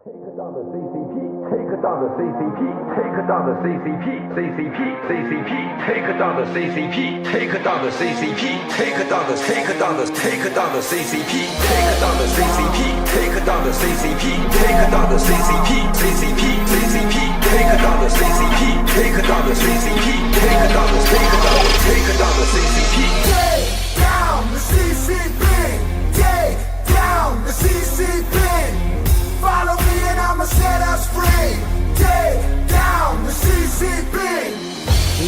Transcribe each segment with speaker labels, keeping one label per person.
Speaker 1: Take down the CCP, take down the CCP, take down the CCP, CCP, CCP, take down the CCP, take down the CCP, take down the CCP, take down the CCP, take down the CCP, take down the CCP, take down the CCP, CCP, CCP, take down the CCP, take down the CCP, take down the CCP.
Speaker 2: Take down the CCP, take down the CCP. Follow me and I'ma set us free. Take down the CCP.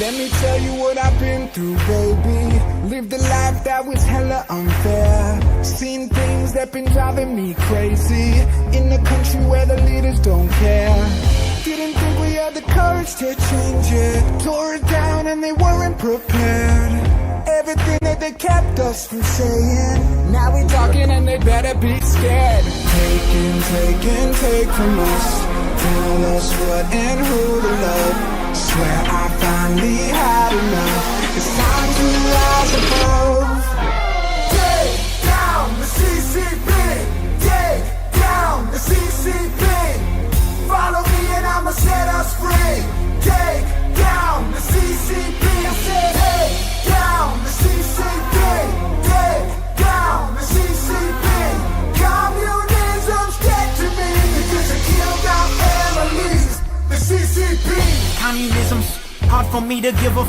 Speaker 2: Let me tell you what I've been through, baby. Lived a life that was hella unfair. Seen things that been driving me crazy. In a country where the leaders don't care. Didn't think we had the courage to change it. Tore it down and they weren't prepared. Everything that they kept us from saying. Now we talking and they better be scared. Take from us. Tell us what and who to love. Swear I finally had enough. It's time to rise above. Take down the CCP. Take down the CCP. Follow me and I'ma set us free. Take down the CCP. I said, take down the CCP. Take down the CCP. Communism's dead to me because it killed our families. The CCP.
Speaker 3: Communism's hard for me to give a f.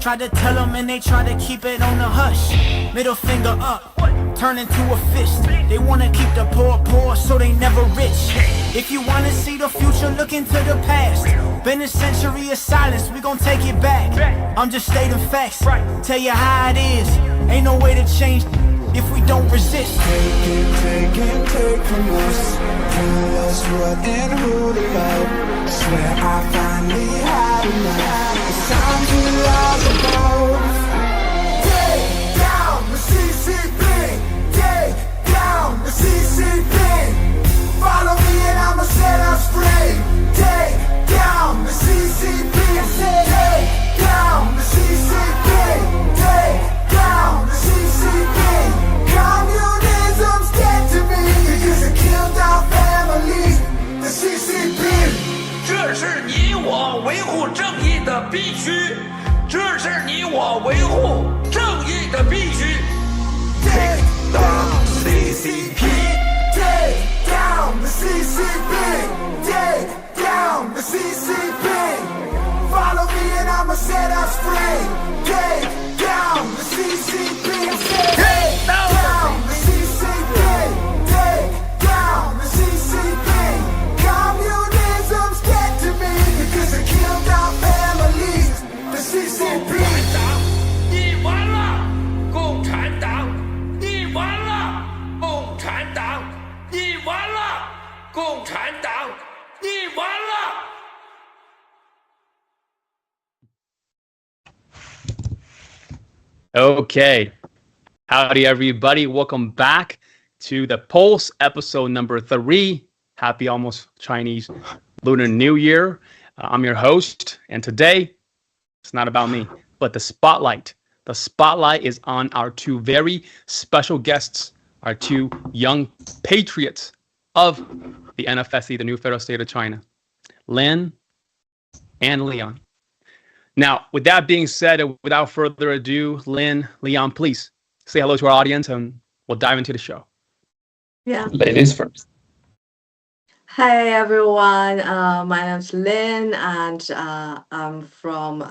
Speaker 3: Try to tell them and they try to keep it on the hush. Middle finger up, turn into a fist. They wanna keep the poor so they never rich. If you wanna see the future, look into the past. Been a century of silence, we gon' take it back. I'm just stating facts, tell you how it is. Ain't no way to change if we don't resist.
Speaker 2: Take from us. Tell us what and who to love. Swear I finally had enough. It's time to rise above. Take down the CCP. Take down the CCP. Follow me and I'ma set us free. Take down the CCP. I said take down the CCP. Take down the CCP. Communism's dead to me because it killed our families. The CCP.
Speaker 4: 这是你我维护正义的必须，这是你我维护正义的必须。
Speaker 2: Take down the CCP. Take down the CCP. Take down the CCP. Follow me and I'ma set us free. Take down the CCP. I said take down the CCP. Take down the CCP. Communism's dead to me because it killed our families. The CCP.
Speaker 4: 你完了，共产党！你完了，共产党！你完了，共产党！你完了。
Speaker 5: Okay. Howdy, everybody. Welcome back to the Pulse episode number 3. Happy almost Chinese Lunar New Year. I'm your host. And today, it's not about me, but the spotlight. The spotlight is on our two very special guests, our two young patriots of the NFSC, the new federal state of China, Lin and Leon. Now, with that being said, and without further ado, Lin, Leon, please say hello to our audience and we'll dive into the show.
Speaker 6: Yeah.
Speaker 7: Ladies first.
Speaker 6: Hi, everyone. My name's Lin, and I'm from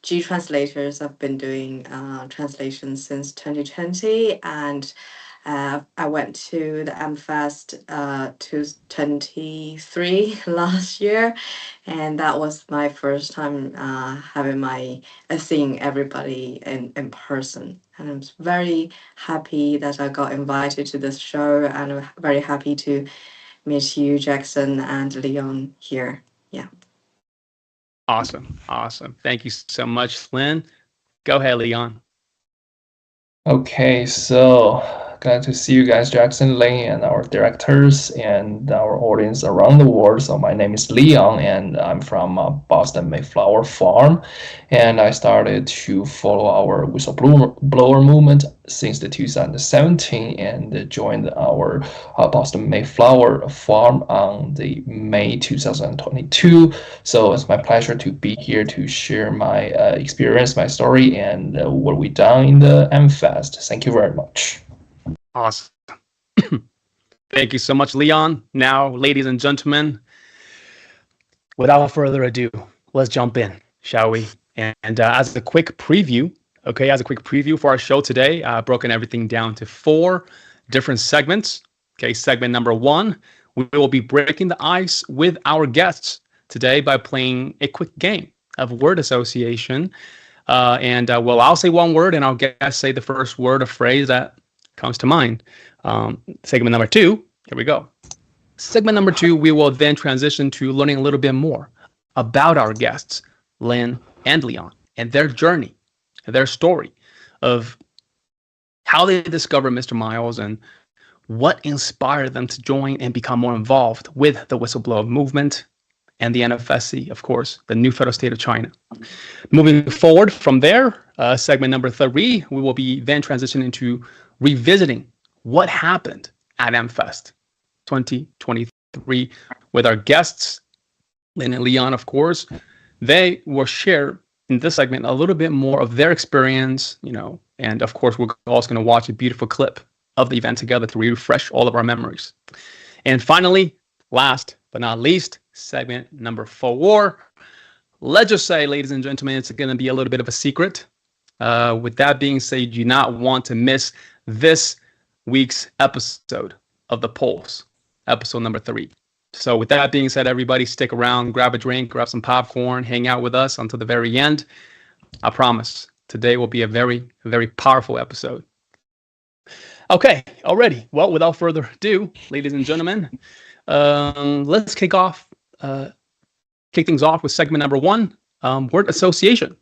Speaker 6: G Translators. I've been doing translations since 2020, and I went to the AMFEST 2023 last year, and that was my first time seeing everybody in person. And I'm very happy that I got invited to this show, and I'm very happy to meet you, Jackson, and Leon here. Yeah.
Speaker 5: Awesome. Thank you so much, Lin. Go ahead, Leon.
Speaker 7: Okay, so glad to see you guys, Jackson, Lane, and our directors and our audience around the world. So my name is Leon, and I'm from Boston Mayflower Farm, and I started to follow our whistleblower movement since the 2017 and joined our Boston Mayflower farm on the May 2022. So it's my pleasure to be here to share my experience, my story, and what we done in the AMFEST. Thank you very much.
Speaker 5: Awesome. Thank you so much, Leon. Now, ladies and gentlemen, without further ado, let's jump in, shall we? And as a quick preview, for our show today, I've broken everything down to 4 different segments. Okay, segment number 1, we will be breaking the ice with our guests today by playing a quick game of word association. Well, I'll say one word and our guests say the first word or phrase that comes to mind. Segment number 2, here we go. Segment number 2, we will then transition to learning a little bit more about our guests, Lynn and Leon, and their journey, their story of how they discovered Mr. Miles and what inspired them to join and become more involved with the whistleblower movement and the NFSC, of course, the new federal state of China. Moving forward from there, segment number 3, we will be then transitioning into revisiting what happened at AMFEST 2023 with our guests, Lynn and Leon, of course. They will share in this segment a little bit more of their experience, and of course, we're also going to watch a beautiful clip of the event together to refresh all of our memories. And finally, last but not least, segment number 4. Let's just say, ladies and gentlemen, it's going to be a little bit of a secret. With that being said, you do not want to miss this week's episode of The Pulse, episode number 3. So with that being said, everybody stick around, grab a drink, grab some popcorn, hang out with us until the very end. I promise today will be a very, very powerful episode. Okay, already. Well, without further ado, ladies and gentlemen, let's kick things off with segment number 1, word association.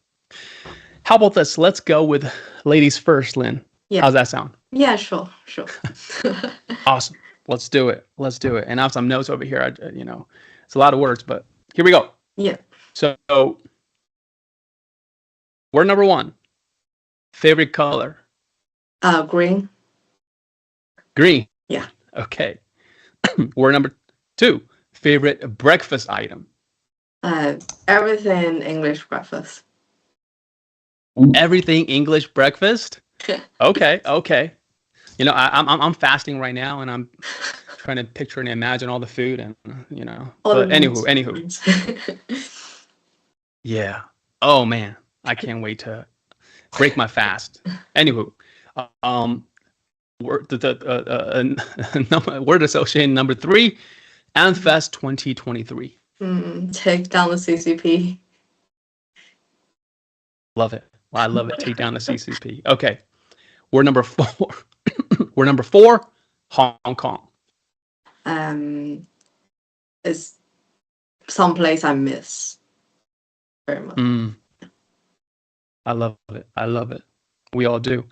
Speaker 5: How about this? Let's go with ladies first, Lynn.
Speaker 6: Yeah.
Speaker 5: How's that sound?
Speaker 6: Yeah, sure.
Speaker 5: Awesome. Let's do it. And I have some notes over here. It's a lot of words, but here we go.
Speaker 6: Yeah.
Speaker 5: So, word number 1, favorite color.
Speaker 6: Green.
Speaker 5: Green.
Speaker 6: Yeah.
Speaker 5: Okay. Word number 2, favorite breakfast item.
Speaker 6: Everything English breakfast.
Speaker 5: Everything English breakfast. Okay. I'm fasting right now, and I'm trying to picture and imagine all the food, and But anywho. Yeah. Oh man, I can't wait to break my fast. Anywho, word association number 3, AMFEST 2023.
Speaker 6: Take down the CCP.
Speaker 5: Love it. I love it. Take down the CCP. Okay. Word number 4. Word number 4, Hong Kong.
Speaker 6: It's someplace I miss very much.
Speaker 5: I love it. We all do.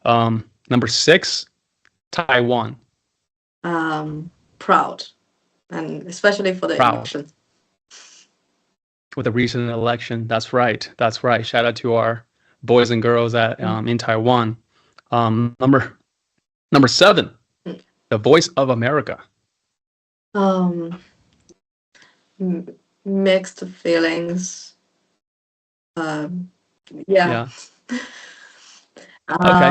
Speaker 5: Number 6, Taiwan.
Speaker 6: Proud, and especially for the election.
Speaker 5: With the recent election, that's right. Shout out to our boys and girls at in Taiwan. Number 7, the Voice of America.
Speaker 6: Mixed feelings. Yeah.
Speaker 5: Okay.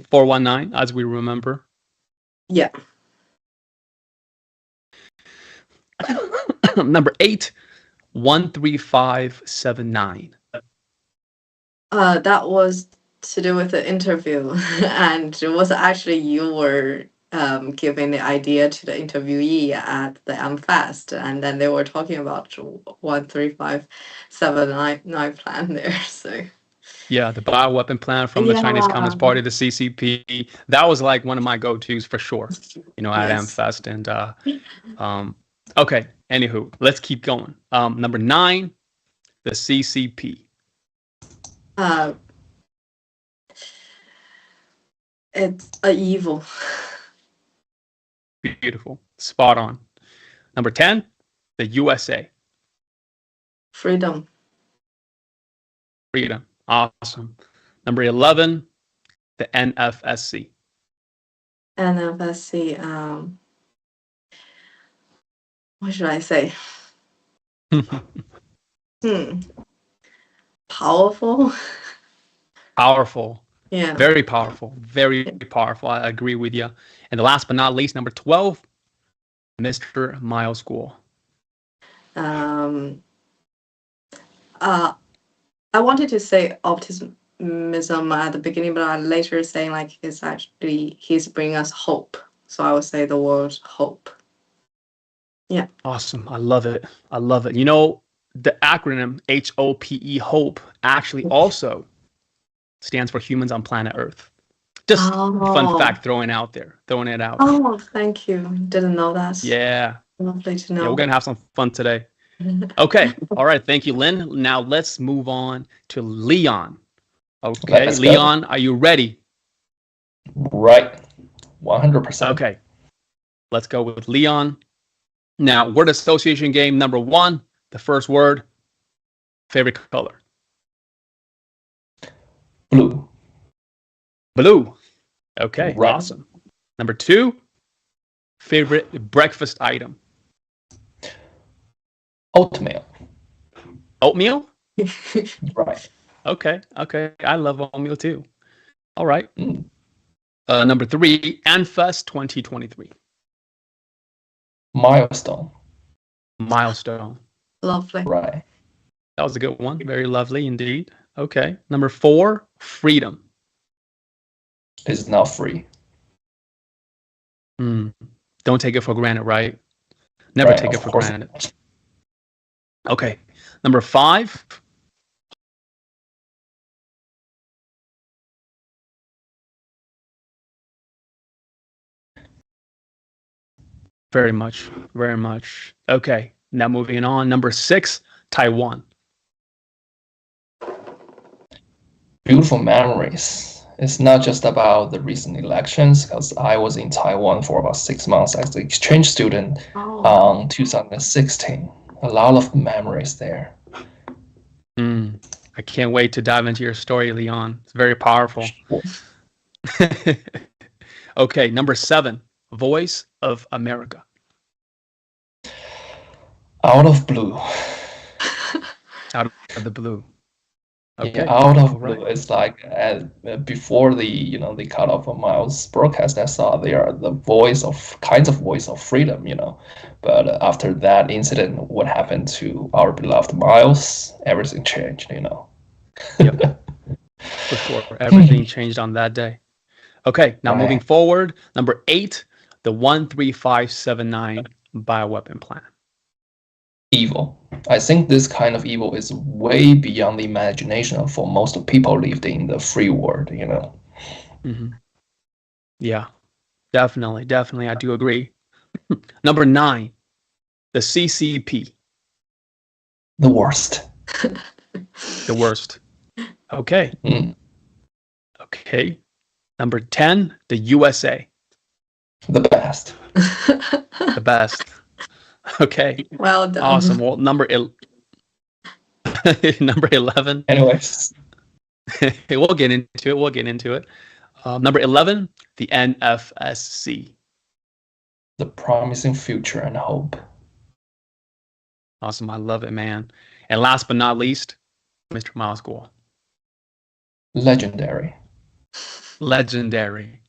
Speaker 5: 419, as we remember.
Speaker 6: Yeah.
Speaker 5: Number 8, 13579.
Speaker 6: That was to do with the interview, and it was actually you were giving the idea to the interviewee at the AMFEST, and then they were talking about 13579 plan there. So
Speaker 5: yeah, the bioweapon plan from the Chinese Communist Party, the CCP. That was like one of my go-tos for sure. At AMFEST, and okay. Anywho, let's keep going. Number 9, the CCP.
Speaker 6: It's evil.
Speaker 5: Beautiful. Spot on. Number 10, the USA.
Speaker 6: Freedom.
Speaker 5: Awesome. Number 11, The NFSC.
Speaker 6: NFSC. What should I say? Powerful.
Speaker 5: Powerful.
Speaker 6: Yeah.
Speaker 5: Very powerful. Very powerful. I agree with you. And the last but not least, number 12, Mr. Miles School.
Speaker 6: I wanted to say optimism at the beginning, but I later saying like he's bringing us hope. So I would say the word hope. Yeah.
Speaker 5: Awesome. I love it. I love it. You know, the acronym HOPE, hope, actually also stands for humans on planet Earth. Just fun fact throwing it out.
Speaker 6: Oh, thank you. Didn't know that.
Speaker 5: Yeah.
Speaker 6: Lovely to know.
Speaker 5: Yeah, we're going to have some fun today. Okay. All right. Thank you, Lynn. Now let's move on to Leon. Okay.
Speaker 7: Let's
Speaker 5: Leon,
Speaker 7: go.
Speaker 5: are you ready?
Speaker 7: Right. 100%.
Speaker 5: Okay. Let's go with Leon. Now, word association game number 1, the first word, favorite color.
Speaker 7: Blue.
Speaker 5: Blue. Okay,
Speaker 7: Right.
Speaker 5: awesome. Number 2, favorite breakfast item.
Speaker 7: Oatmeal.
Speaker 5: Oatmeal?
Speaker 7: Right.
Speaker 5: Okay. I love oatmeal too. All right. Number 3, AMFEST 2023.
Speaker 7: Milestone.
Speaker 5: Milestone.
Speaker 6: Lovely.
Speaker 7: Right.
Speaker 5: That was a good one. Very lovely indeed. Okay. Number 4, freedom.
Speaker 7: It's not free.
Speaker 5: Don't take it for granted, right? Never
Speaker 7: Right,
Speaker 5: take it
Speaker 7: of
Speaker 5: for
Speaker 7: course.
Speaker 5: granted. Okay. Number 5, very much. Okay. Now moving on. Number 6, Taiwan.
Speaker 7: Beautiful memories. It's not just about the recent elections, because I was in Taiwan for about 6 months as an exchange student in 2016. A lot of memories there.
Speaker 5: I can't wait to dive into your story, Leon. It's very powerful. Okay, number 7, Voice of America.
Speaker 7: Out of blue.
Speaker 5: Out of the blue. Okay.
Speaker 7: Yeah, out of
Speaker 5: all right.
Speaker 7: blue. It's like before the cut off of Miles' broadcast, I saw they are the voice of freedom, But after that incident, what happened to our beloved Miles? Everything changed,
Speaker 5: Yep. For sure. Everything changed on that day. Okay, now moving forward, number 8, the 13579 bioweapon plan.
Speaker 7: Evil. I think this kind of evil is way beyond the imagination for most people lived in the free world,
Speaker 5: Yeah, definitely. I do agree. Number 9, the CCP.
Speaker 7: The worst.
Speaker 5: The worst. Okay. Okay. Number 10, the USA.
Speaker 7: The best.
Speaker 5: The best. Okay.
Speaker 6: Well done.
Speaker 5: Awesome. Well, number 11.
Speaker 7: Anyways.
Speaker 5: We'll get into it. Number 11, the NFSC.
Speaker 7: The promising future and hope.
Speaker 5: Awesome. I love it, man. And last but not least, Mr. Miles School.
Speaker 7: Legendary.
Speaker 5: Legendary.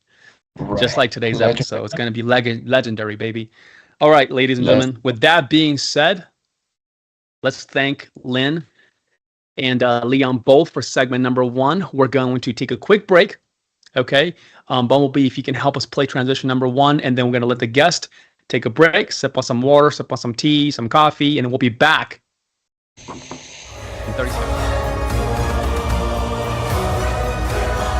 Speaker 7: Right.
Speaker 5: Just like today's episode. It's going to be legendary, baby. All right, ladies and gentlemen. With that being said, let's thank Lynn and Leon both for segment number 1. We're going to take a quick break. Okay. Bumblebee, if you can help us play transition number 1, and then we're going to let the guest take a break, sip on some water, sip on some tea, some coffee, and we'll be back in 30 seconds.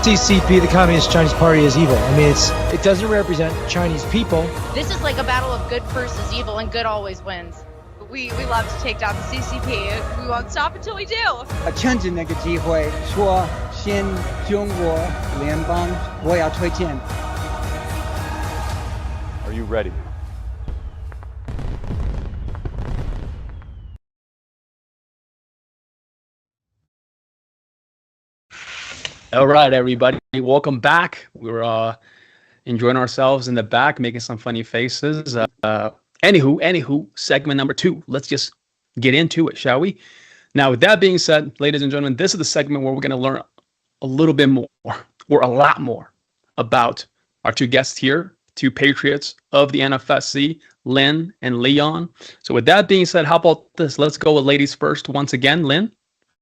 Speaker 8: CCP, the Communist Chinese Party, is evil. I mean, it doesn't represent Chinese people.
Speaker 9: This is like a battle of good versus evil, and good always wins.
Speaker 10: We love to take down the CCP. We won't stop until we do.
Speaker 11: 趁着那个机会说新中国联邦，我要推荐。
Speaker 12: Are you ready?
Speaker 5: All right, everybody, welcome back. We're enjoying ourselves in the back, making some funny faces. Anywho, segment number 2. Let's just get into it, shall we? Now, with that being said, ladies and gentlemen, this is the segment where we're going to learn a little bit more, or a lot more, about our 2 guests here, 2 patriots of the NFSC, Lynn and Leon. So with that being said, how about this? Let's go with ladies first once again. Lynn?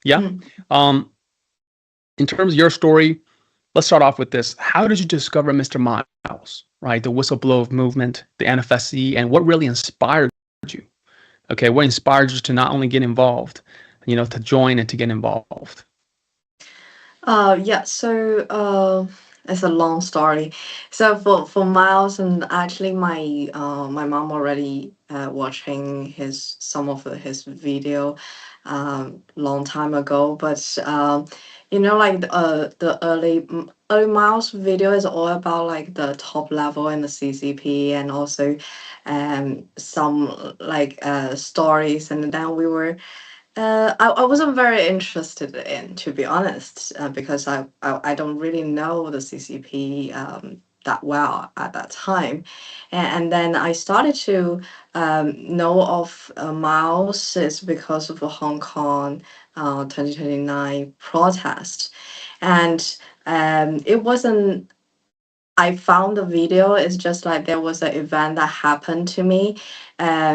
Speaker 5: Yeah? In terms of your story, let's start off with this. How did you discover Mr. Miles, right? The whistleblower movement, the NFSC, and what really inspired you? Okay, what inspired you to not only get involved, to join and to get involved?
Speaker 6: So it's a long story. So for Miles, and actually my mom already watching some of his video long time ago, but like the early Miles video is all about like the top level in the CCP, and also some like stories, and then we were. I wasn't very interested in, to be honest, because I don't really know the CCP that well at that time, and then I started to know of Miles is because of the Hong Kong 2029 protest, and it wasn't. I found the video. It's just like there was an event that happened to me.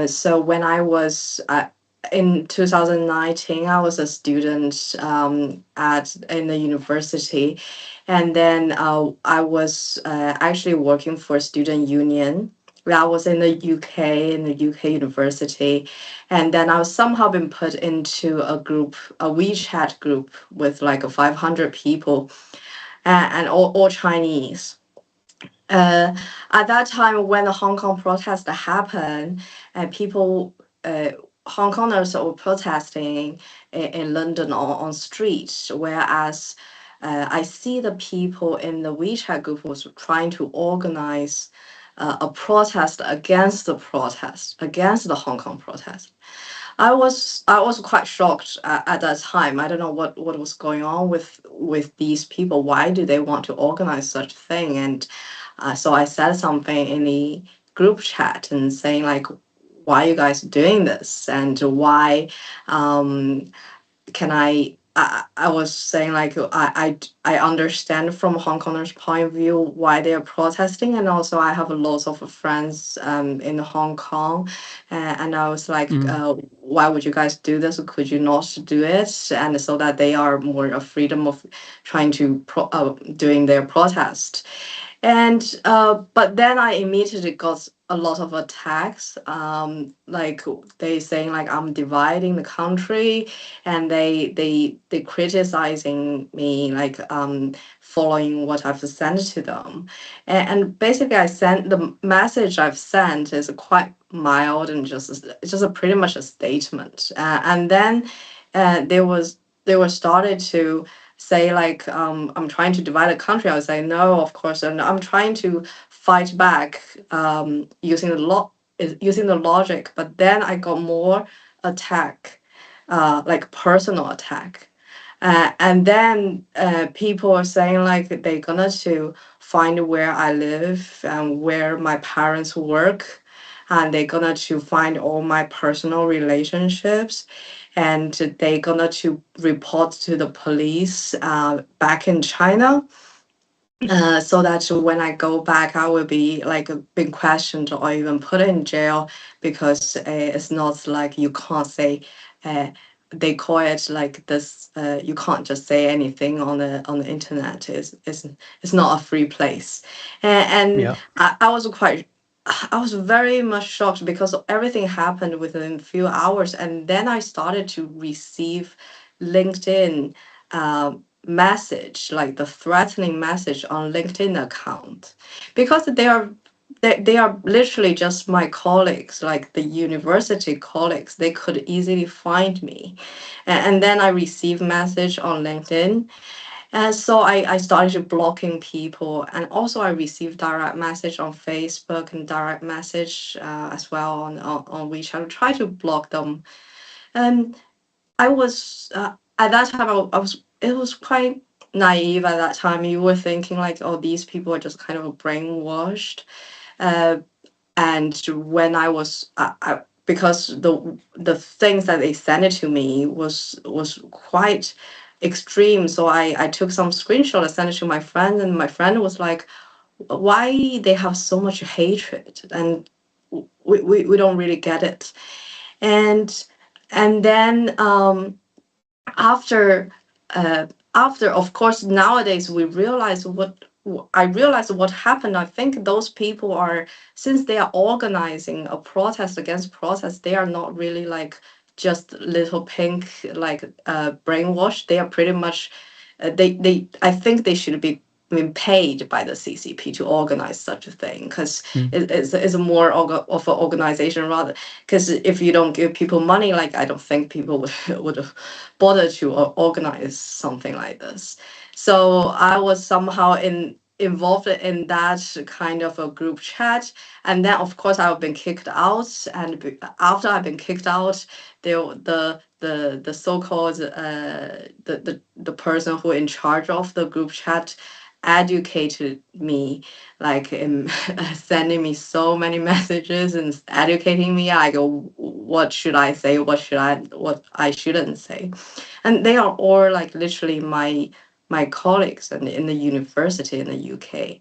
Speaker 6: So when I was in 2019, I was a student in the university, and then I was actually working for a student union. I was in the UK university, and then I was somehow been put into a WeChat group with like 500 people, and all Chinese. At that time, when the Hong Kong protest happened, people, Hong Kongers were protesting in London on streets, whereas I see the people in the WeChat group was trying to organize a protest against the Hong Kong protest. I was quite shocked at that time. I don't know what was going on with these people. Why do they want to organize such a thing? And so I said something in the group chat and saying like, why are you guys doing this? And why can I was saying like I understand from Hong Kongers' point of view why they are protesting, and also I have lots of friends in Hong Kong, and I was like, why would you guys do this? Could you not do it? And so that they are more of freedom of trying to doing their protest. And but then I immediately got a lot of attacks, like they saying like I'm dividing the country, and they criticizing me like following what I've sent to them, and basically I sent the message I've sent is quite mild and just pretty much a statement, and then they were started to say like I'm trying to divide the country. I would say no, of course, and I'm trying to fight back using the logic. But then I got more attack, like personal attack, and then people are saying like they're gonna to find where I live and where my parents work, and they're gonna to find all my personal relationships, and they're gonna to report to the police back in China, so that when I go back, I will be like being questioned or even put in jail, because it's not like you can't say. They call it like this. You can't just say anything on the internet. It's not a free place, and I was very much shocked because everything happened within a few hours, and then I started to receive LinkedIn message, like the threatening message on LinkedIn account, because they are literally just my colleagues, like the university colleagues. They could easily find me, and then I received message on LinkedIn. And so I started blocking people, and also I received direct message on Facebook and direct message as well on WeChat. I try to block them, and I was at that time I was it was quite naive at that time. You were thinking like, oh, these people are just kind of brainwashed. And when I was, because the things that they sent it to me was quite extreme. So I took some screenshot and sent it to my friend, and my friend was like, why they have so much hatred, and we don't really get it. And then after of course nowadays we realize I realized what happened. I think those people are, since they are organizing a protest against protest, they are not really like just little pink like brainwashed. They are pretty much they I think they should be being paid by the CCP to organize such a thing, because it's a more of an organization rather. Because if you don't give people money, like I don't think people would bother to organize something like this. So I was somehow involved in that kind of a group chat, and then of course I've been kicked out. And after I've been kicked out, the so-called the person who in charge of the group chat educated me, like sending me so many messages and educating me. I go, what should I say? What I shouldn't say? And they are all like literally my colleagues and in the university in the UK.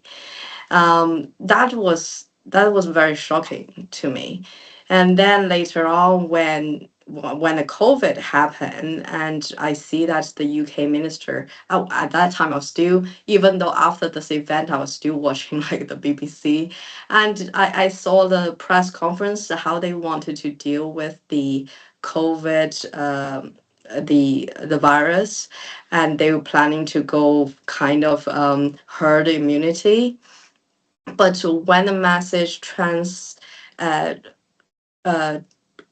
Speaker 6: That was very shocking to me. And then later on, when the COVID happened, and I see that the UK minister, at that time I was still, even though after this event I was still watching like the BBC, and I saw the press conference how they wanted to deal with the COVID. The virus, and they were planning to go kind of herd immunity. But when the message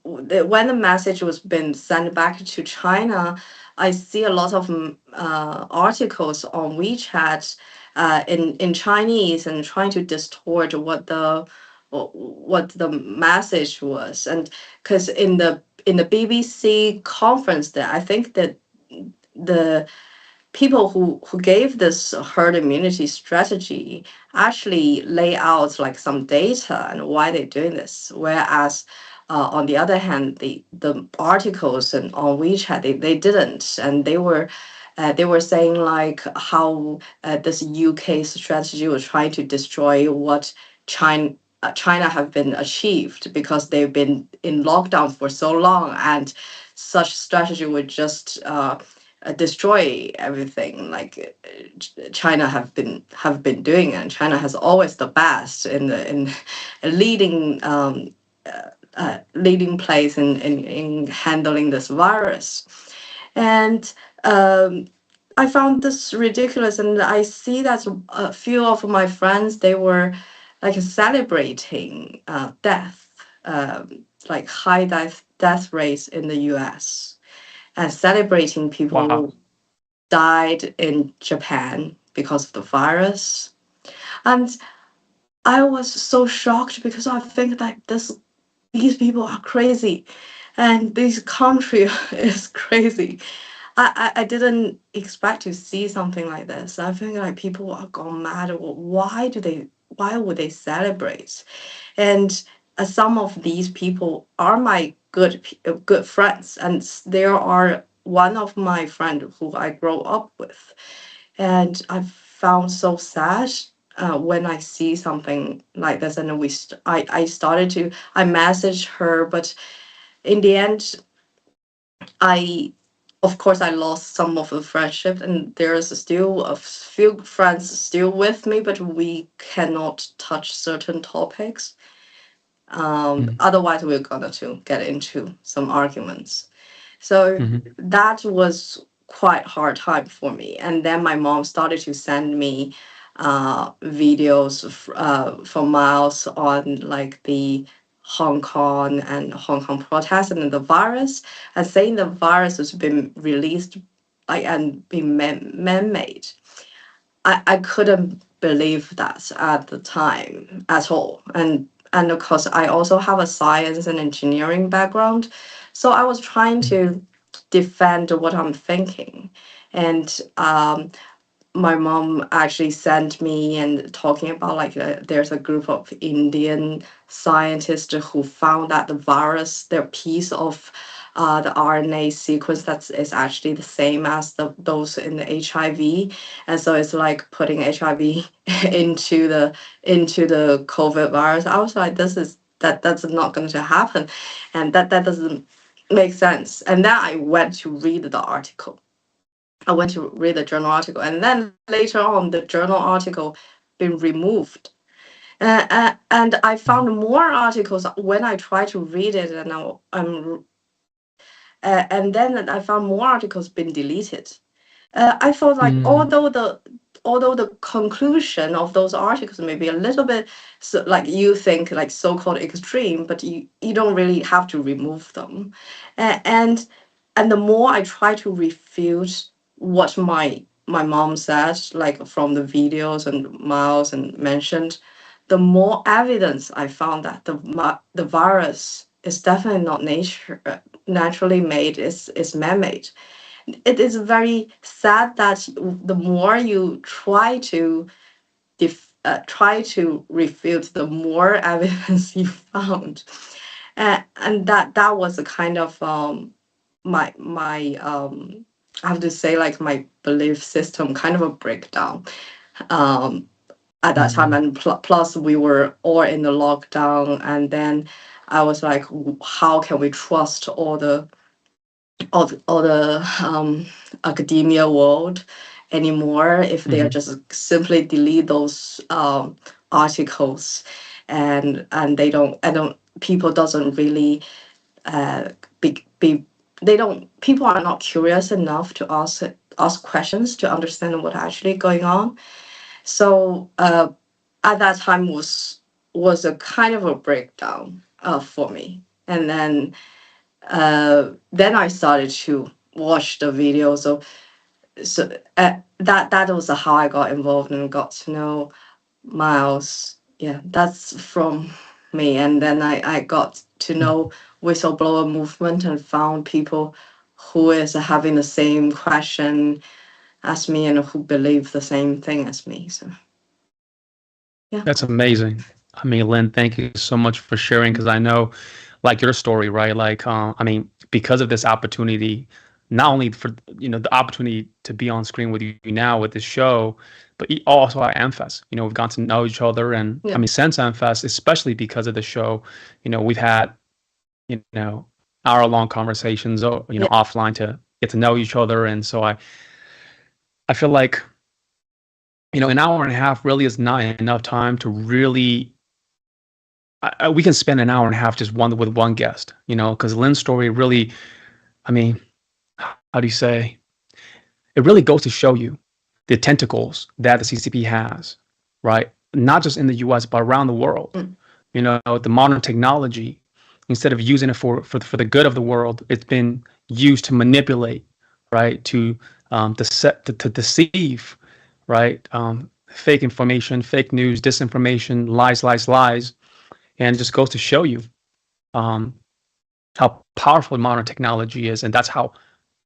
Speaker 6: when the message was been sent back to China, I see a lot of articles on WeChat in Chinese and trying to distort what the message was. And because in the BBC conference there, I think that the people who gave this herd immunity strategy actually lay out like some data and why they're doing this, whereas on the other hand, the articles and on WeChat they didn't, and they were saying like how this UK strategy was trying to destroy what China have been achieved, because they've been in lockdown for so long, and such strategy would just destroy everything like China have been doing, and China has always the best in leading leading place in handling this virus. And I found this ridiculous, and I see that a few of my friends, they were like celebrating death, like high death rates in the US, and celebrating people who died in Japan because of the virus. And I was so shocked, because I think that these people are crazy, and this country is crazy. I didn't expect to see something like this. I think like people are gone mad. Why would they celebrate? And some of these people are my good friends, and there are one of my friends who I grew up with, and I found so sad when I see something like this. And I started to message her, but in the end, of course I lost some of the friendship, and there's still a few friends still with me, but we cannot touch certain topics. Otherwise we're gonna to get into some arguments. So that was quite hard time for me. And then my mom started to send me videos from Miles on like the Hong Kong protests and the virus, and saying the virus has been released and been man-made. I couldn't believe that at the time at all. And of course, I also have a science and engineering background, so I was trying to defend what I'm thinking. And my mom actually sent me and talking about like there's a group of Indian scientists who found that the virus, their piece of the RNA sequence that is actually the same as those in the HIV, and so it's like putting HIV into the COVID virus. I was like, that's not going to happen, and that doesn't make sense. And then I went to read the article. I went to read the journal article, and then later on, the journal article been removed. And I found more articles when I tried to read it, and then I found more articles been deleted. I thought like although the conclusion of those articles may be a little bit like you think like so-called extreme, but you don't really have to remove them. And the more I try to refute what my mom said, like from the videos and Miles and mentioned, the more evidence I found that the virus is definitely not naturally made, it's man-made. It is very sad that the more you try to refute, the more evidence you found, and that was a kind of my I have to say like my belief system kind of a breakdown at that time, and plus we were all in the lockdown, and then I was like, how can we trust all the academia world anymore if they are just simply delete those articles, and people doesn't really people are not curious enough to ask questions to understand what's actually going on. So at that time was a kind of a breakdown for me, and then I started to watch the videos. So that was how I got involved and got to know Miles. Yeah, that's from me. And then I got to know whistleblower movement and found people who is having the same question as me and who believe the same thing as me. So yeah,
Speaker 5: that's amazing. I mean, Lynn, thank you so much for sharing, because I know like your story, right? Like I mean, because of this opportunity, not only for the opportunity to be on screen with you now with this show, but also at AMFEST. We've gotten to know each other, and I mean, since AMFEST, especially because of the show, we've had hour-long conversations, offline to get to know each other, and so I feel like an hour and a half really is not enough time to really. We can spend an hour and a half just with one guest, because Lynn's story really, I mean, how do you say? It really goes to show you the tentacles that the CCP has, right? Not just in the U.S. but around the world. The modern technology, instead of using it for the good of the world, it's been used to manipulate, right? To deceive, right? Fake information, fake news, disinformation, lies. And it just goes to show you how powerful modern technology is. And that's how,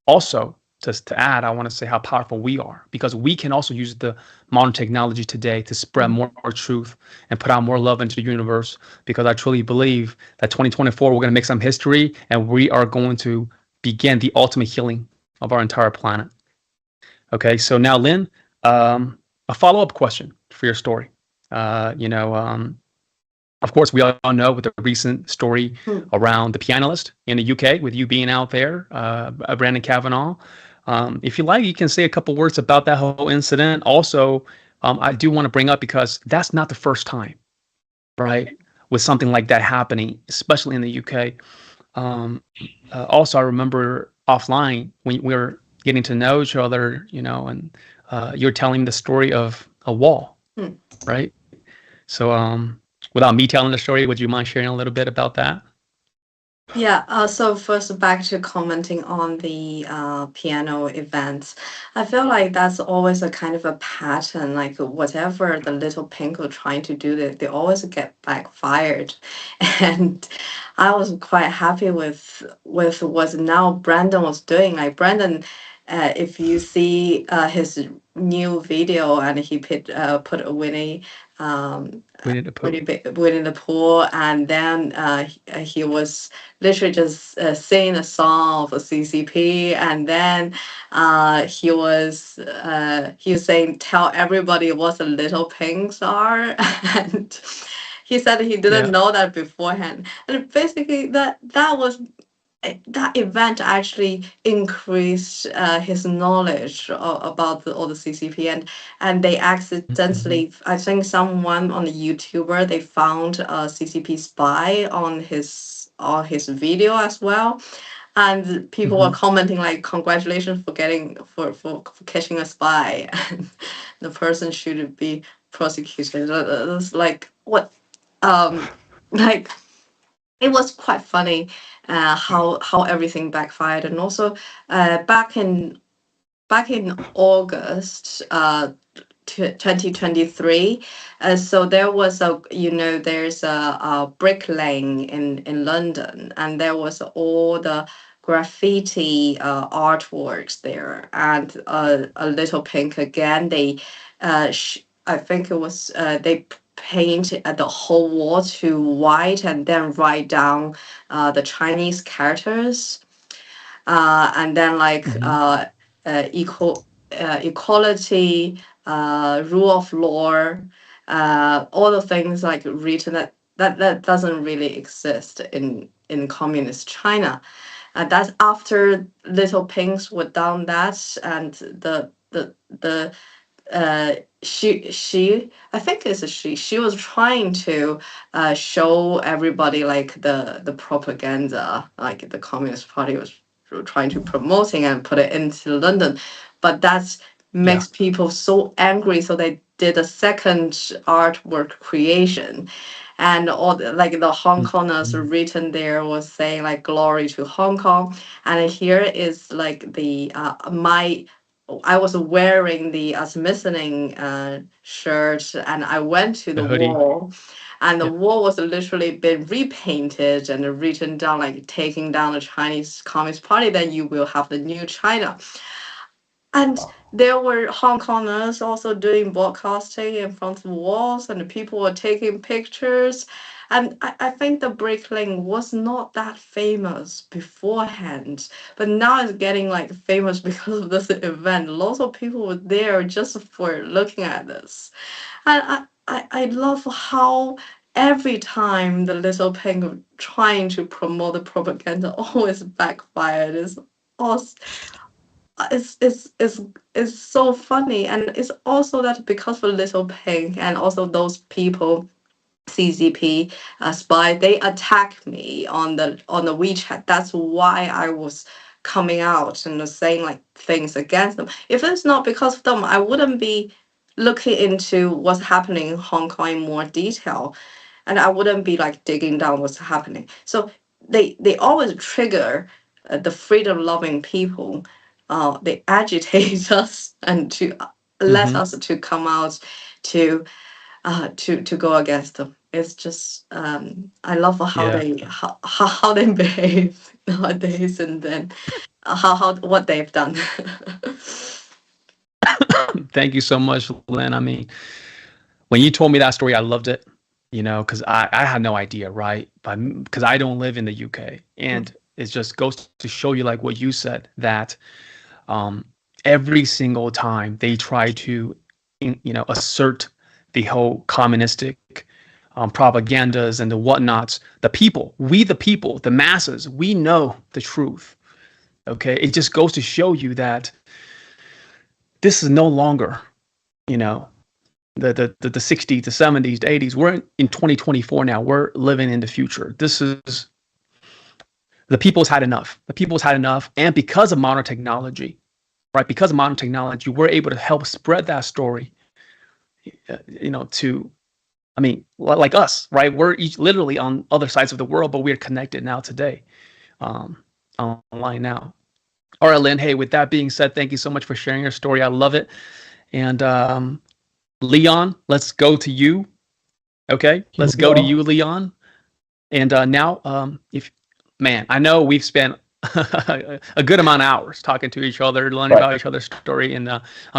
Speaker 5: also, just to add, I want to say how powerful we are, because we can also use the modern technology today to spread more truth and put out more love into the universe, because I truly believe that 2024, we're going to make some history, and we are going to begin the ultimate healing of our entire planet. Okay, so now, Lynn, a follow-up question for your story. Of course, we all know with the recent story around the pianist in the UK, with you being out there, Brandon Kavanaugh. If you like, you can say a couple words about that whole incident. Also, I do want to bring up, because that's not the first time, right, with something like that happening, especially in the UK. Also, I remember offline when we were getting to know each other, and you're telling the story of a wall, right? So, without me telling the story, would you mind sharing a little bit about that?
Speaker 6: Yeah, so first back to commenting on the piano events. I feel like that's always a kind of a pattern, like whatever the little Pinko trying to do, they always get backfired. And I was quite happy with what now Brandon was doing. Like Brandon if you see his new video, and he put Winnie
Speaker 5: Winnie the Pooh.
Speaker 6: Winnie the Pooh, and then he was literally just singing a song for CCP, and then he was saying, "Tell everybody what the little pinks are," and he said he didn't know that beforehand, and basically that event actually increased his knowledge about all the CCP, and they accidentally, I think someone on the YouTuber, they found a CCP spy on his video as well, and people were commenting like, "Congratulations for catching a spy," and the person should be prosecuted. It's like what, like. It was quite funny how everything backfired, and also back in August 2023. So there was there's a brick lane in London, and there was all the graffiti artworks there, and a little pink again. They I think it was they paint the whole wall to white, and then write down the Chinese characters, and then like equality, rule of law, all the things like written that doesn't really exist in communist China. That's after little pinks were done that, and the she I think it's a she was trying to show everybody like the propaganda, like the Communist Party was trying to promoting and put it into London, but that makes people so angry, so they did a second artwork creation, and all the Hong Kongers written there was saying like "Glory to Hong Kong," and here is like the I was wearing the Smithsonian shirt, and I went to the wall, and the wall was literally been repainted and written down like taking down the Chinese Communist Party, then you will have the new China. And there were Hong Kongers also doing broadcasting in front of the walls, and the people were taking pictures. And I think the brick lane was not that famous beforehand, but now it's getting like famous because of this event. Lots of people were there just for looking at this. And I love how every time the little pink trying to promote the propaganda always backfired. It's awesome. It's so funny, and it's also that because of Little Pink and also those people, CCP spy, they attacked me on the WeChat. That's why I was coming out and saying like things against them. If it's not because of them, I wouldn't be looking into what's happening in Hong Kong in more detail, and I wouldn't be like digging down what's happening. So they always trigger the freedom-loving people. They agitate us and to let us to come out to go against them. It's just I love how they behave nowadays, and then how what they've done.
Speaker 5: Thank you so much, Lynn. I mean, when you told me that story, I loved it. Because I had no idea, right? Because I don't live in the UK, and it just goes to show you, like what you said, that every single time they try to, assert the whole communistic propagandas and the whatnots, the people, the masses, we know the truth. Okay, it just goes to show you that this is no longer, the 60s, the 70s, the 80s. We're in 2024 now. We're living in the future. This is the people's had enough. The people's had enough, and because of modern technology, right? Because of modern technology, we're able to help spread that story. Like us, right? We're each literally on other sides of the world, but we're connected now today, online now. All right, Lynn. Hey, with that being said, thank you so much for sharing your story. I love it. And Leon, let's go to you. Okay, let's go to you, Leon. And now, I know we've spent a good amount of hours talking to each other, learning about each other's story. And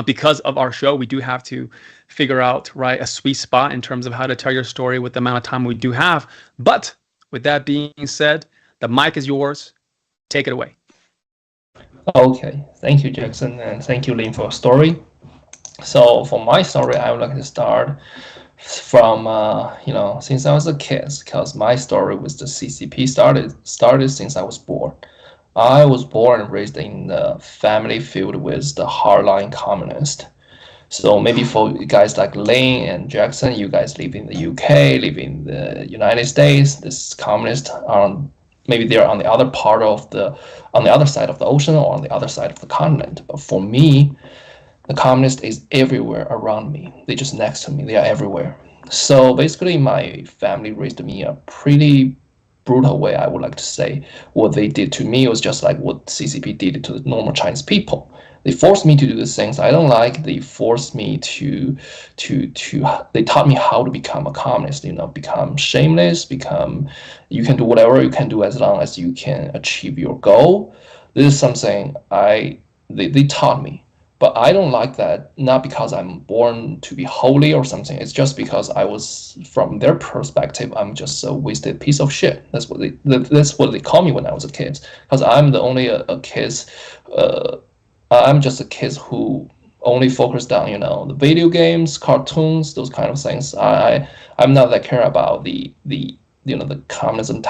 Speaker 5: because of our show, we do have to figure out a sweet spot in terms of how to tell your story with the amount of time we do have. But with that being said, the mic is yours. Take it away.
Speaker 7: Okay, thank you, Jackson, and thank you, Lin, for your story. So for my story, I would like to start from since I was a kid, because my story with the CCP started since I was born. I was born and raised in a family filled with the hardline communist. So maybe for guys like Lin and Jackson, you guys live in the UK, live in the United States. This communist maybe they're on the other side of the ocean or on the other side of the continent. But for me, the communist is everywhere around me. They're just next to me. They are everywhere. So basically, my family raised me a pretty brutal way, I would like to say. What they did to me was just like what CCP did to the normal Chinese people. They forced me to do the things I don't like. They forced me they taught me how to become a communist, become shameless, you can do whatever you can do as long as you can achieve your goal. This is something they taught me. But I don't like that, not because I'm born to be holy or something. It's just because I was, from their perspective, I'm just a wasted piece of shit. That's what they call me when I was a kid. Because I'm the only I'm just a kid who only focused on the video games, cartoons, those kind of things. I'm not that care about the communism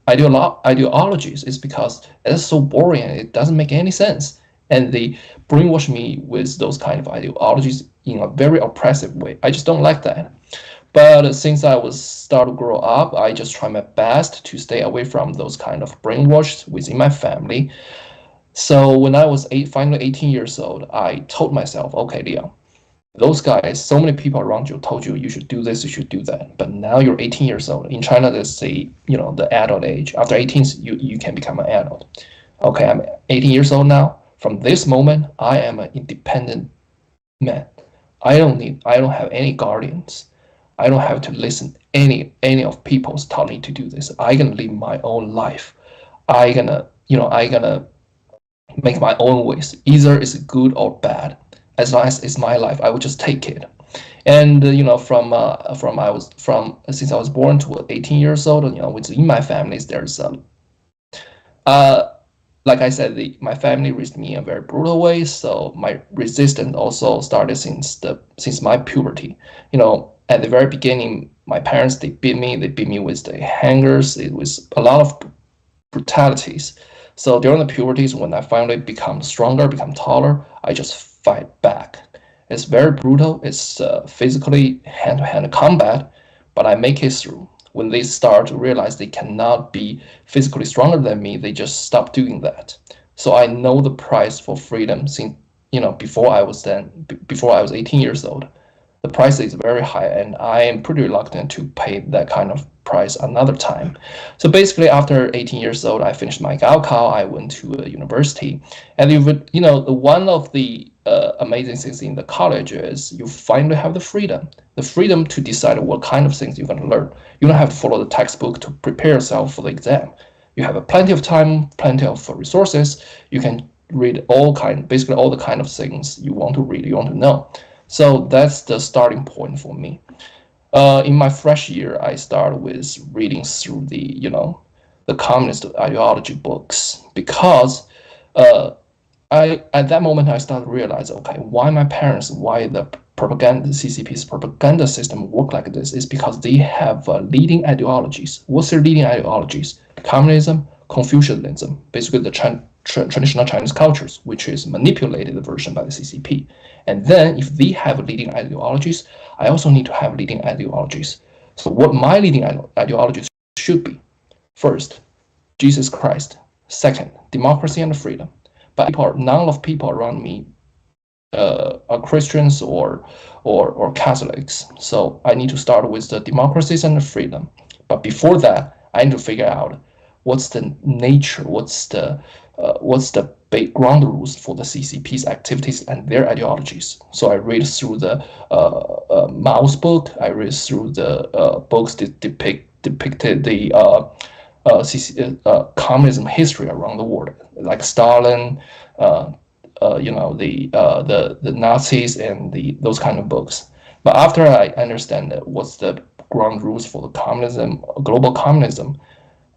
Speaker 7: ideologies. It's because it's so boring and it doesn't make any sense. And they brainwash me with those kind of ideologies in a very oppressive way. I just don't like that. But since I was started to grow up, I just try my best to stay away from those kind of brainwashed within my family. So when I was finally 18 years old, I told myself, okay, Leon, those guys, so many people around you told you should do this, you should do that. But now you're 18 years old. In China, there's the adult age. After 18, you can become an adult. Okay, I'm 18 years old now. From this moment, I am an independent man. I don't have any guardians. I don't have to listen any of people's telling me to do this. I gonna live my own life. I gonna make my own ways. Either it's good or bad. As long as it's my life, I will just take it. And since I was born to 18 years old, within my family, there's like I said, my family raised me in a very brutal way, so my resistance also started since my puberty. At the very beginning, my parents, they beat me with the hangers. It was a lot of brutalities. So during the puberties, when I finally become stronger, become taller, I just fight back. It's very brutal. It's physically hand-to-hand combat, but I make it through. When they start to realize they cannot be physically stronger than me, they just stop doing that. So I know the price for freedom since, before I was 18 years old. The price is very high, and I am pretty reluctant to pay that kind of price another time. So basically, after 18 years old, I finished my Gaokao. I went to a university, and one of the amazing things in the college is you finally have the freedom to decide what kind of things you're going to learn. You don't have to follow the textbook to prepare yourself for the exam. You have plenty of time, plenty of resources. You can read basically all the kind of things you want to read, you want to know. So that's the starting point for me. In my fresh year, I started with reading through the communist ideology books, because at that moment I started to realize, okay, why the CCP's propaganda system work like this is because they have leading ideologies. What's their leading ideologies? Communism, Confucianism, basically the traditional Chinese cultures, which is manipulated version by the CCP. And then if they have leading ideologies, I also need to have leading ideologies. So what my leading ideologies should be: first, Jesus Christ; second, democracy and freedom. But none of people around me are Christians or Catholics. So I need to start with the democracies and the freedom. But before that, I need to figure out what's the nature, what's the background rules for the CCP's activities and their ideologies. So I read through the Mao's book. I read through the books that depicted the communism history around the world, like Stalin, the Nazis, and those kind of books. But after I understand what's the ground rules for the communism, global communism,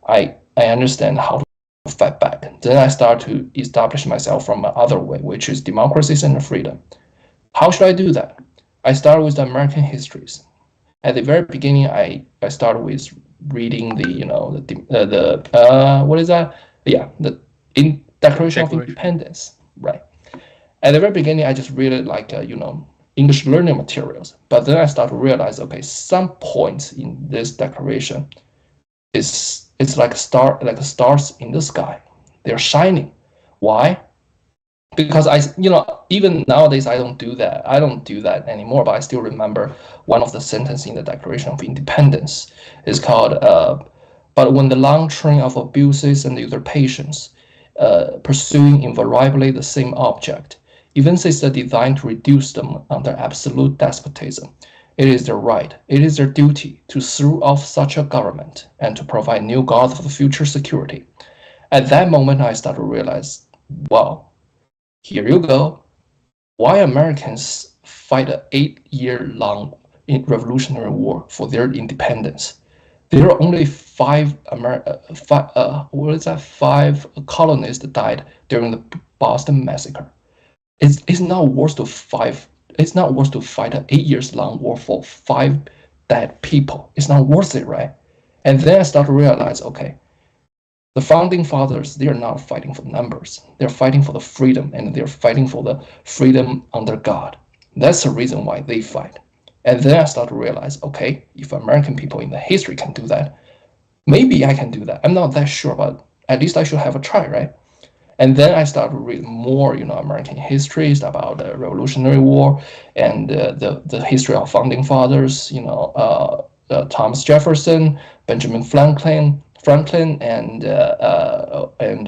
Speaker 7: I understand how to fight back. Then I start to establish myself from another way, which is democracies and freedom. How should I do that? I start with the American histories. At the very beginning, I started with reading what is that? Yeah, the Declaration of Independence, right? At the very beginning, I just read it like English learning materials. But then I start to realize, okay, some points in this declaration it's like stars in the sky. They're shining. Why? Because even nowadays I don't do that. I don't do that anymore. But I still remember one of the sentences in the Declaration of Independence is called, "But when the long train of abuses and usurpations, pursuing invariably the same object, evinces a design to reduce them under absolute despotism, it is their right, it is their duty to throw off such a government and to provide new guards for the future security." At that moment, I start to realize, wow, here you go. Why Americans fight an 8-year-long revolutionary war for their independence? There are only five colonists that died during the Boston Massacre. It's not worth to fight an 8-year-long war for 5 dead people. It's not worth it, right? And then I start to realize, okay, the founding fathers, they are not fighting for numbers. They're fighting for the freedom, and they're fighting for the freedom under God. That's the reason why they fight. And then I start to realize, okay, if American people in the history can do that, maybe I can do that. I'm not that sure, but at least I should have a try, right? And then I start to read more, American histories about the Revolutionary War and the history of founding fathers, Thomas Jefferson, Benjamin Franklin, and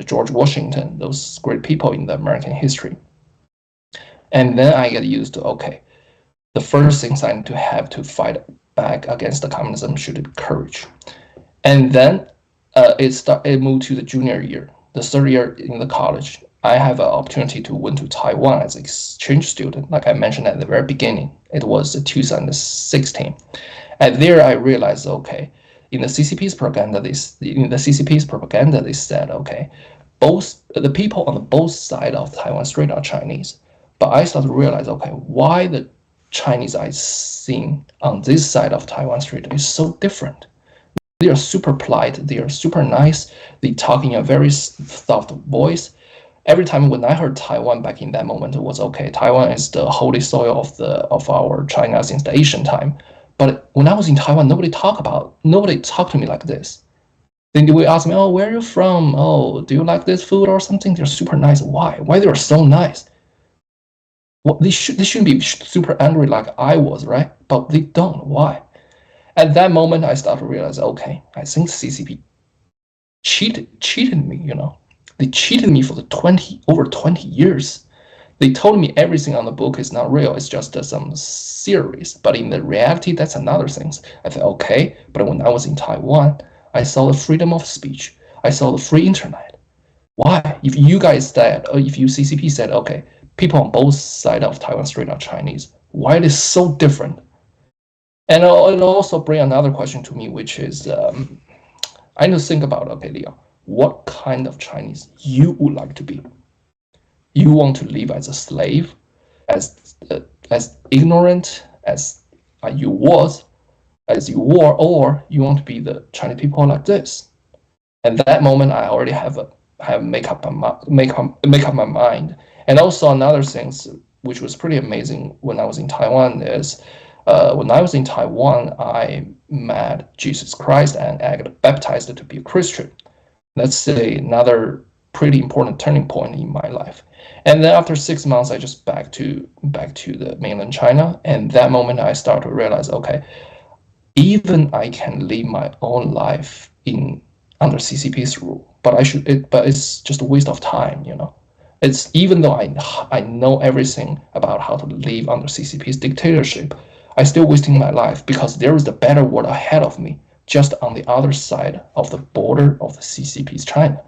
Speaker 7: George Washington, those great people in the American history. And then I get used to, okay, the first things I need to have to fight back against the communism should be courage. And then it moved to the junior year, the third year in the college. I have an opportunity to went to Taiwan as an exchange student, like I mentioned at the very beginning. It was 2016. And there I realized, okay, in the CCP's propaganda, they said, okay, both the people on both sides of Taiwan Strait are Chinese. But I started to realize, okay, why the Chinese I seen on this side of Taiwan Strait is so different. They are super polite. They are super nice. They talk in a very soft voice. Every time when I heard Taiwan back in that moment, it was okay. Taiwan is the holy soil of our China since the ancient time. But when I was in Taiwan, nobody talked to me like this. Then they would ask me, "Oh, where are you from? Oh, do you like this food or something?" They're super nice. Why? Why they are so nice? Well, they shouldn't be super angry like I was, right? But they don't. Why? At that moment, I started to realize, okay, I think CCP cheated me. They cheated me for over 20 years. They told me everything on the book is not real. It's just some theories. But in the reality, that's another thing. I thought, okay, but when I was in Taiwan, I saw the freedom of speech. I saw the free internet. Why? If you guys said, or if you CCP said, okay, people on both sides of Taiwan Strait are Chinese, why it is so different? And it'll also bring another question to me, which is, I need to think about, okay, Leo, what kind of Chinese you would like to be? You want to live as a slave, as ignorant as you were, or you want to be the Chinese people like this? At that moment, I already have make up my mind. And also another thing, which was pretty amazing when I was in Taiwan, is when I was in Taiwan, I met Jesus Christ and I got baptized to be a Christian. That's another pretty important turning point in my life. And then after 6 months, I just back to the mainland China. And that moment, I start to realize, okay, even I can live my own life under CCP's rule, but it's just a waste of time, It's even though I know everything about how to live under CCP's dictatorship, I still wasting my life because there is a better world ahead of me. just on the other side of the border of the CCP's China.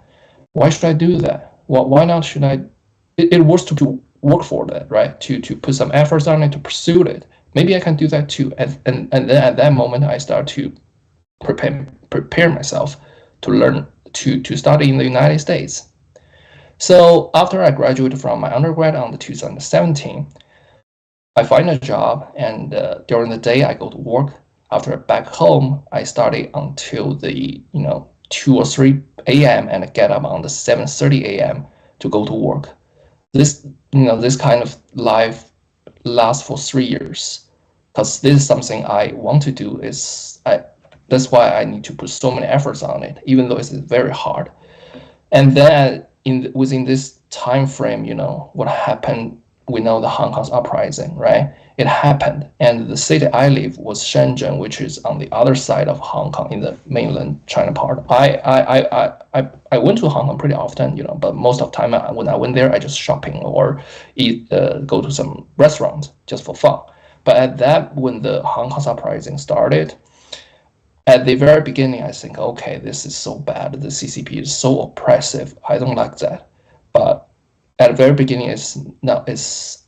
Speaker 7: Why should I do that? Well, why not should I? It was to work for that, right? To put some efforts on it, to pursue it. Maybe I can do that too. And then at that moment, I start to prepare myself to learn to study in the United States. So after I graduated from my undergrad on the 2017, I find a job, and during the day I go to work. After back home, I study until the 2 or 3 a.m. and I get up on the 7:30 a.m. to go to work. This kind of life lasts for 3 years, because this is something I want to do. That's why I need to put so many efforts on it, even though it's very hard. And then within this time frame, what happened? We know the Hong Kong's uprising, right? It happened, and the city I live was Shenzhen, which is on the other side of Hong Kong in the mainland China part. I went to Hong Kong pretty often, but most of the time when I went there, I just shopping or go to some restaurants just for fun. But when the Hong Kong's uprising started, at the very beginning, I think, okay, this is so bad. The CCP is so oppressive. I don't like that. But at the very beginning, it's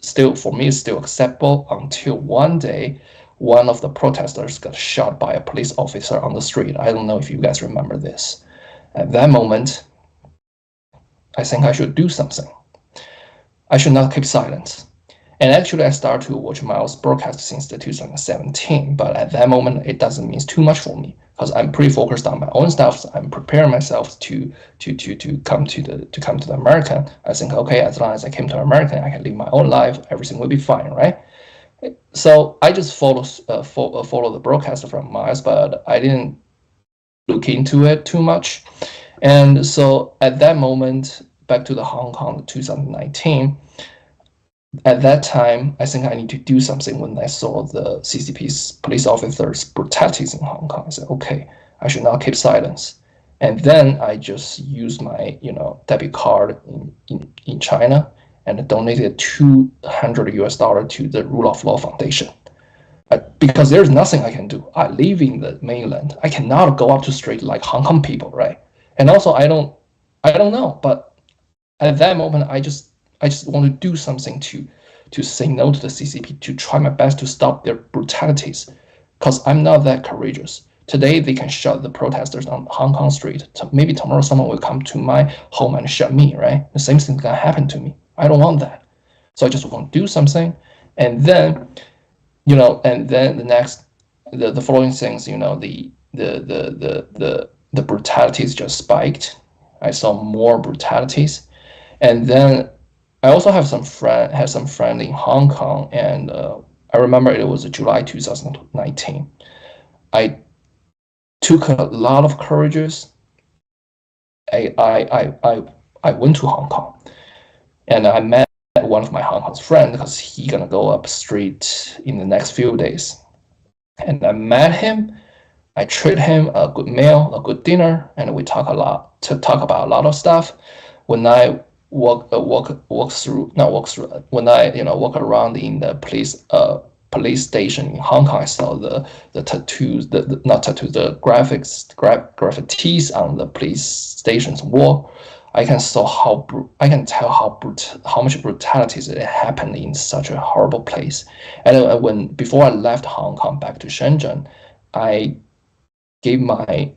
Speaker 7: still, for me, it's still acceptable until one day, one of the protesters got shot by a police officer on the street. I don't know if you guys remember this. At that moment, I think I should do something. I should not keep silent. And actually, I started to watch Miles' broadcast since 2017. But at that moment, it doesn't mean too much for me, because I'm pretty focused on my own stuff. So I'm preparing myself to come to the American. I think, okay, as long as I came to America, I can live my own life. Everything will be fine, right? So I just follow the broadcast from Miles, but I didn't look into it too much. And so at that moment, back to the Hong Kong 2019. At that time, I think I need to do something. When I saw the CCP's police officers' brutalities in Hong Kong, I said, okay, I should not keep silence. And then I just used my, debit card in China and donated $200 to the Rule of Law Foundation. Because there's nothing I can do. I live in the mainland. I cannot go up to street like Hong Kong people, right? And also, I don't know. But at that moment, I just want to do something to say no to the CCP, to try my best to stop their brutalities, because I'm not that courageous. Today, they can shut the protesters on Hong Kong street. Maybe tomorrow someone will come to my home and shut me, right? The same thing's gonna happen to me. I don't want that. So I just want to do something. And then, the following things, the brutalities just spiked. I saw more brutalities. And then I also have some friend in Hong Kong, and I remember it was July 2019. I took a lot of courage. I went to Hong Kong, and I met one of my Hong Kong's friends, because he's gonna go up street in the next few days. And I met him. I treat him a good meal, a good dinner, and we talk about a lot of stuff. When I walk around in the police station in Hong Kong, I saw the tattoos, the graffitis on the police station's wall. I can tell how much brutality it happened in such a horrible place. And before I left Hong Kong back to Shenzhen, I gave my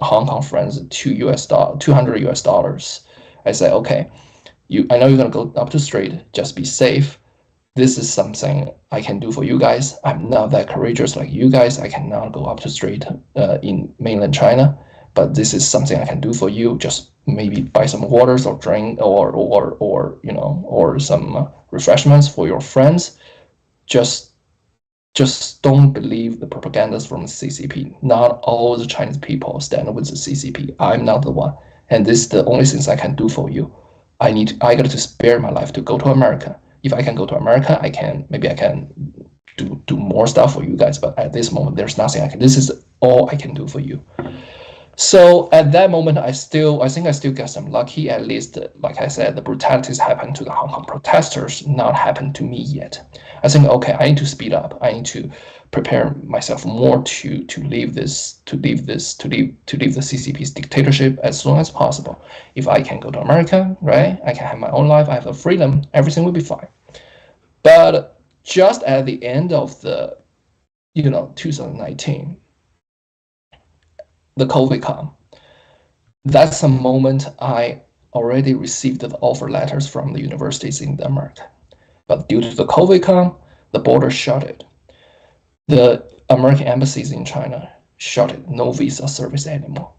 Speaker 7: Hong Kong friends $200. I said, okay, I know you're gonna go up the street. Just be safe. This is something I can do for you guys. I'm not that courageous like you guys. I cannot go up the street in mainland China, but this is something I can do for you. Just maybe buy some waters or drink or some refreshments for your friends. Just don't believe the propagandas from the CCP. Not all the Chinese people stand with the CCP. I'm not the one, and this is the only things I can do for you. I got to spare my life to go to America. If I can go to America, I can do more stuff for you guys. But at this moment, there's nothing I can. This is all I can do for you. So at that moment, I think I still got some lucky. At least, like I said, the brutalities happened to the Hong Kong protesters, not happened to me yet. I think, okay, I need to speed up. I need to prepare myself more to leave the CCP's dictatorship as soon as possible. If I can go to America, right, I can have my own life. I have the freedom. Everything will be fine. But just at the end of the 2019. The COVID come. That's a moment I already received the offer letters from the universities in America. But due to the COVID come, the border shut it. The American embassies in China shut it. No visa service anymore.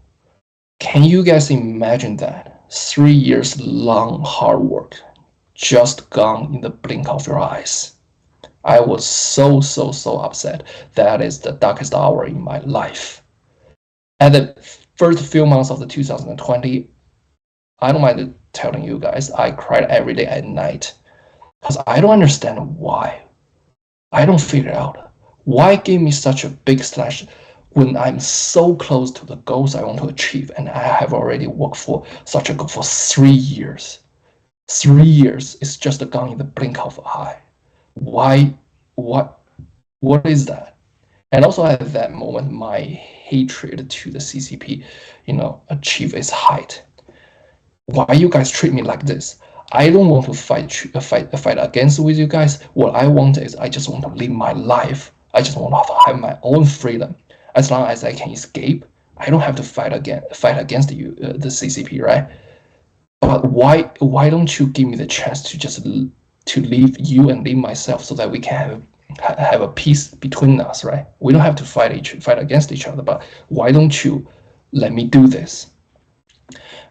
Speaker 7: Can you guys imagine that? 3 years long hard work just gone in the blink of your eyes. I was so upset. That is the darkest hour in my life. At the first few months of the 2020, I don't mind telling you guys, I cried every day at night because I don't understand why. I don't figure out why give me such a big slash when I'm so close to the goals I want to achieve, and I have already worked for such a goal for 3 years. 3 years is just gone in the blink of an eye. Why? What is that? And also at that moment, my hatred to the CCP, achieve its height. Why you guys treat me like this? I don't want to fight against with you guys. What I want is I just want to live my life. I just want to have my own freedom. As long as I can escape, I don't have to fight against you, the CCP, right? But why don't you give me the chance to leave you and leave myself so that we can have a peace between us, right? We don't have to fight against each other, but why don't you let me do this?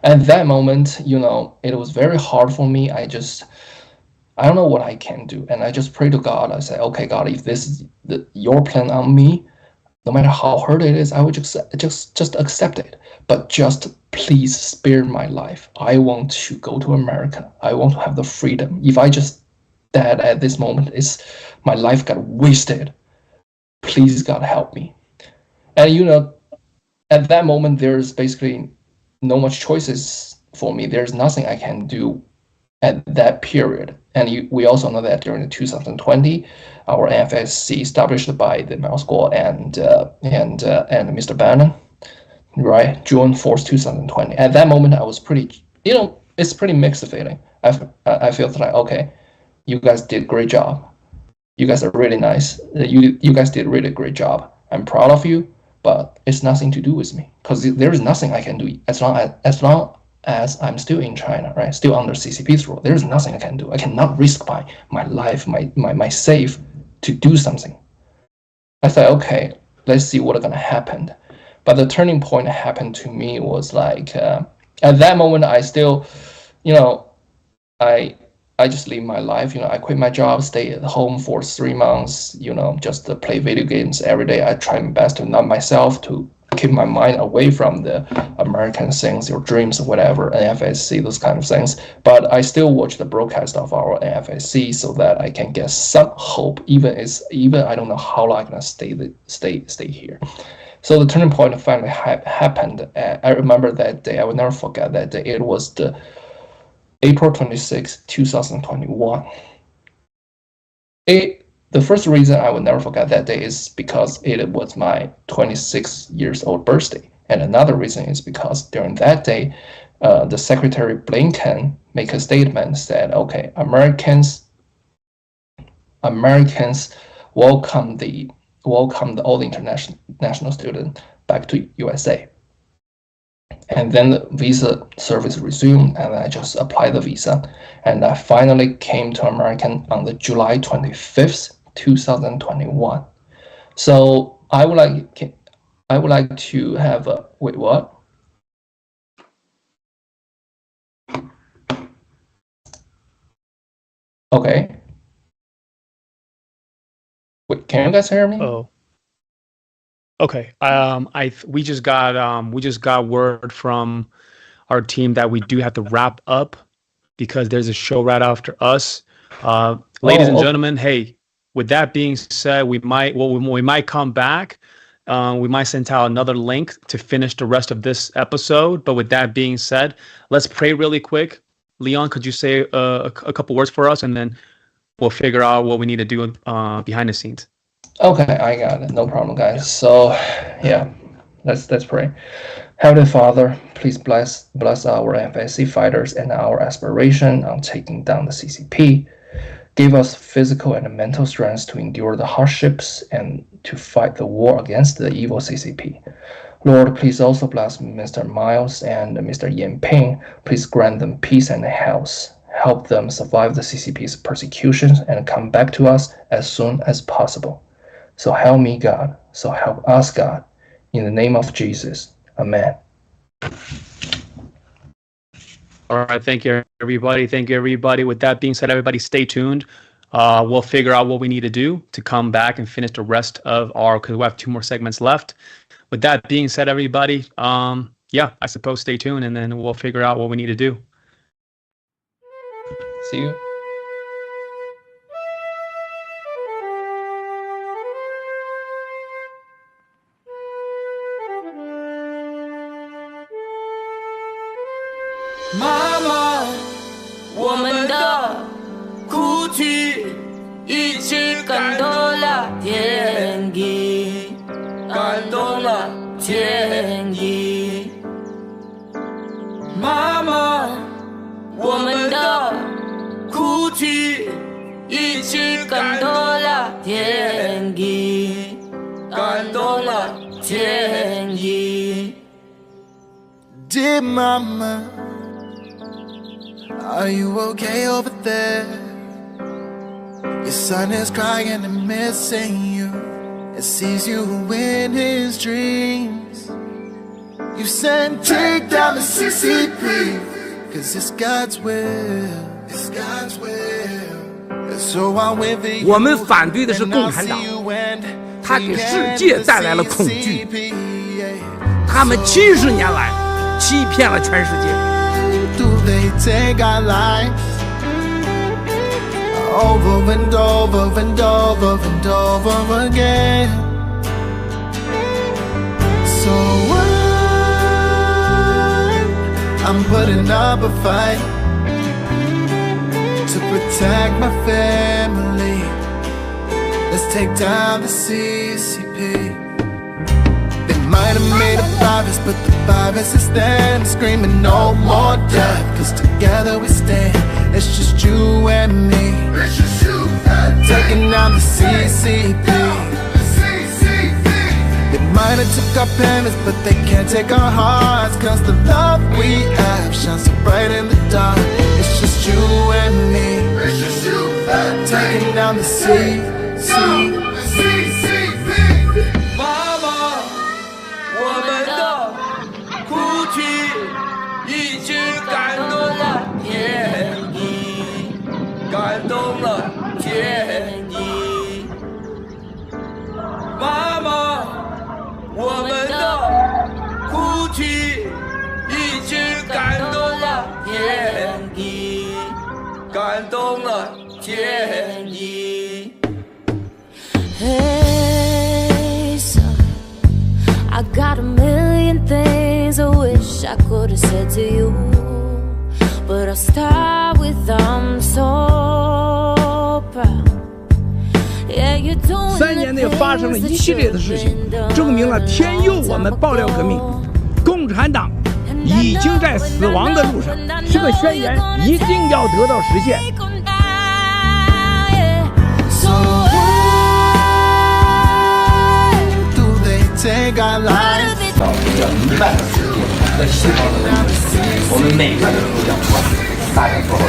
Speaker 7: At that moment, it was very hard for me. I don't know what I can do, and I just pray to God. I say, okay, God, if this is your plan on me, no matter how hard it is, I would just accept it. But just please spare my life. I want to go to America. I want to have the freedom. If I just dead at this moment, my life got wasted. Please, God, help me. And at that moment, there's basically no much choices for me. There's nothing I can do at that period. And we also know that during the 2020, our NFSC established by the Mao School and Mr. Bannon, right? June 4th, 2020. At that moment, I was pretty, it's pretty mixed feeling. I felt like, okay, you guys did a great job. You guys are really nice. You guys did a really great job. I'm proud of you, but it's nothing to do with me because there is nothing I can do as long as I'm still in China, right? Still under CCP's rule. There is nothing I can do. I cannot risk my life, my safe to do something. I thought, okay, let's see what's gonna happen. But the turning point happened to me was like at that moment I still, I just live my life. I quit my job, stay at home for 3 months, just play video games every day. I try my best to numb myself, to keep my mind away from the American things, your dreams, whatever, NFSC, those kind of things. But I still watch the broadcast of our NFSC so that I can get some hope, even I don't know how long I'm gonna stay here. So the turning point finally happened. I remember that day. I will never forget that day. It was the April 26, 2021. The first reason I will never forget that day is because it was my 26 years old birthday. And another reason is because during that day, the Secretary Blinken make a statement, said, okay, Americans welcome all the international students back to USA. And then the visa service resumed, and I just applied the visa. And I finally came to America on the July 25th, 2021. So I would like to have a, wait, what? Okay. Wait, can you guys hear me?
Speaker 5: Oh. Okay. We just got word from our team that we do have to wrap up because there's a show right after us. Ladies and gentlemen, hey, with that being said, we might come back we might send out another link to finish the rest of this episode. But with that being said, let's pray really quick. Leon, could you say a couple words for us, and then we'll figure out what we need to do behind the scenes.
Speaker 7: Okay, I got it. No problem, guys. So, yeah, let's pray. Heavenly Father, please bless our NFSC fighters and our aspiration on taking down the CCP. Give us physical and mental strength to endure the hardships and to fight the war against the evil CCP. Lord, please also bless Mr. Miles and Mr. Yan Ping. Please grant them peace and health. Help them survive the CCP's persecutions and come back to us as soon as possible. So help me, God. So help us, God. In the name of Jesus. Amen.
Speaker 5: All right. Thank you, everybody. Thank you, everybody. With that being said, everybody stay tuned. We'll figure out what we need to do to come back and finish the rest of because we have 2 more segments left. With that being said, everybody, yeah, I suppose stay tuned, and then we'll figure out what we need to do.
Speaker 7: See you.
Speaker 4: Mama, 我们的哭泣已经感动了天意，感动了天意。妈妈，我们的哭泣已经感动了天意，感动了天意。
Speaker 2: Dear Mama, are you okay over there? Your son is crying and missing you. It sees you in his dreams. You said take down the CCP, 'cause it's God's will. It's God's will. So I went for you.
Speaker 12: 我们反对的是共产党，他给世界带来了恐惧。他们70年来欺骗了全世界。
Speaker 2: Do they take our lives over and over and over and over again? So I'm putting up a fight to protect my family. Let's take down the CCP. They might have made a virus, but the virus is them screaming no more death. 'Cause together we stand. It's just you and me. It's just you and me. Taking down the CCP. They might have took our parents, but they can't take our hearts. 'Cause the love we have shines so bright in the dark. It's just you and me. It's just you and me. Taking down the CCP.
Speaker 4: Mama, 我们的哭泣已经感动了天意，感动了天意。妈妈，我们的哭泣已经感动了天意，感动了天意。
Speaker 13: Hey, son, I got a million things I wish I could have said to you, but I'll start with I'm so proud. Yeah, you're doing
Speaker 12: 3年内发生了一系列的事情，证明了天佑我们爆料革命，共产党已经在死亡的路上。这个宣言一定要得到实现。
Speaker 2: Take our lives.
Speaker 14: 到1万个子弟在西方的人，我们每个人都要做大家做好。